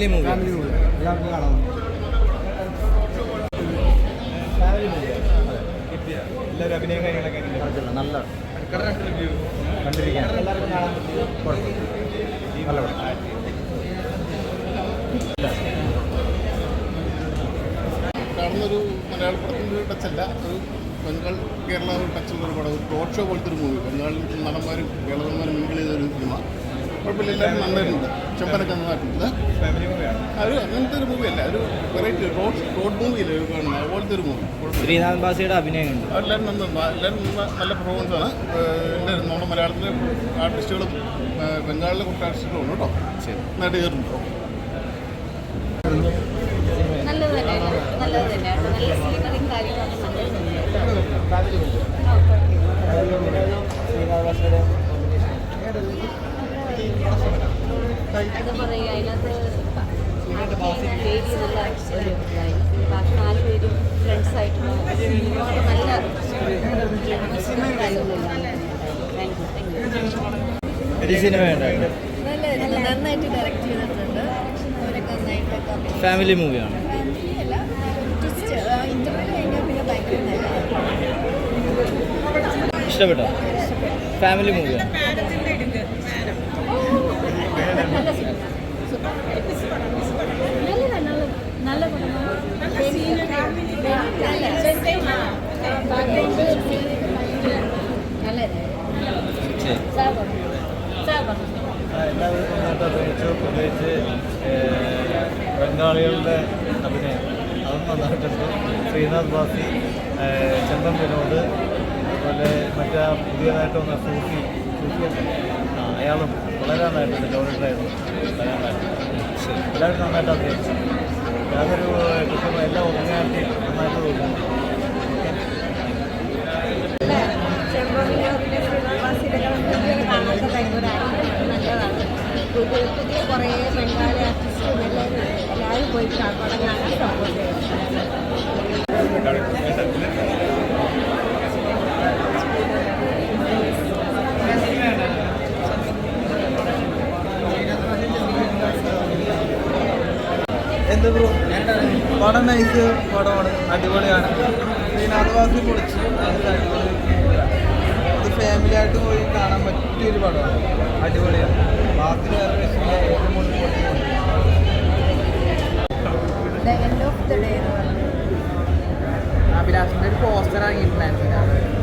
Family movie. എല്ലാവരും അഭിനയം കാര്യങ്ങളൊക്കെ നല്ല കണ്ടിരിക്കാൻ എല്ലാവർക്കും കാണാൻ പറ്റിയ നല്ല കാണുന്നൊരു മലയാള പടത്തിൻ്റെ ടച്ചല്ല, ഒരു ബംഗാൾ കേരള ടച്ചുള്ള ഒരു പടം, ഒരു റോഡ് ഷോ പോലത്തെ ഒരു മൂവി. ബംഗാളിൽ നടന്മാരും കേരളന്മാരും മിങ്കിൾ ചെയ്തൊരു സിനിമ. കുഴപ്പമില്ല, എല്ലാവരും നന്നായിട്ടുണ്ട്. ചെമ്പനൊക്കെ നന്നായിട്ടുണ്ട്. ഫാമിലി മൂവിയാണ്. ഒരു അങ്ങനത്തെ ഒരു മൂവിയല്ല, ഒരു വെറൈറ്റി റോഡ് മൂവിയില്ല കാണുന്നത്, അതുപോലത്തെ ഒരു മൂവി. ശ്രീനാഥ് ബാസിയുടെ അഭിനയം ഉണ്ട്. എല്ലാവരും എല്ലാവരും നല്ല പെർഫോമൻസാണ്. എല്ലാവരും നമ്മുടെ മലയാളത്തിലെ ആർട്ടിസ്റ്റുകളും ബംഗാളിലെ കുറച്ച് ആർട്ടിസ്റ്റുകളും ഉണ്ട് കേട്ടോ. നന്നായിട്ട് ചെയ്തിട്ടുണ്ടോ? നല്ലത് തന്നെയാണ്, നല്ലത് തന്നെയാണ്. നല്ല സീനറിയും കാര്യങ്ങളൊക്കെ നല്ലത് തന്നെയാണ്. എന്താ പറയുക, അതിനകത്ത് ലേഡി നല്ല ഒരു ഇതായി. ബാക്കി 4 പേരും ഫ്രണ്ട്സ് ആയിട്ടുള്ള നല്ല നന്നായിട്ട് ഡയറക്റ്റ് ചെയ്തിട്ടുണ്ട്. അവരൊക്കെ നന്നായിട്ട് ഫാമിലി മൂവിയാണ്. ഫാമിലിയല്ല, ഇന്റർവ്യൂ കഴിഞ്ഞാൽ പിന്നെ ഭയങ്കര ഇഷ്ടപ്പെട്ടോ? ഫാമിലി മൂവിയാണ്. നല്ല പടമാണ്. എല്ലാവരും നന്നായിട്ട് അഭിനയിച്ചു. പ്രത്യേകിച്ച് ബംഗാളികളുടെ അഭിനയം അതും നന്നായിട്ടുണ്ട്. ശ്രീനാഥ് ബാസി, ചന്ദൻ വിനോദ്, അതുപോലെ മറ്റേ പുതിയതായിട്ട് വന്ന സൂഫി അയാളും വളരെ നന്നായിട്ടുണ്ട്. ജോലി ഡ്രൈവർ വളരെ നന്നായിട്ടുണ്ട്. എല്ലാവരും നന്നായിട്ട് അഭിനയിച്ചു. യാതൊരു കൃത്യമായ എല്ലാ ഒറിജിനാലിറ്റി നന്നായിട്ട് തോന്നുന്നു. കാണാത്ത നല്ലതാണ്. പുതിയ കുറേ ബംഗാളി ആർട്ടിസ്റ്റും എല്ലാവരും പോയി പടം കാണാൻ സപ്പോർട്ട് ചെയ്യുന്നത്. എന്ത് ബ്രോ, പടം നൈസ് പടമാണ്, അടിപൊളിയാണ്. ശ്രീനാഥ് ബാസി പൊളിച്ച് ഇത് ഫാമിലി ആയിട്ട് പോയി കാണാൻ പറ്റിയൊരു പടമാണ്, അടിപൊളിയാണ്. ബാക്കി വേറെ രക്ഷയില്ല, ഏറ്റവും കൂടുതൽ എൻഡ് ഓഫ് ദ ഡേ അഭിലാഷിൻ്റെ ഒരു പോസ്റ്റർ ഇറങ്ങിയിട്ടുണ്ടായിരുന്നു.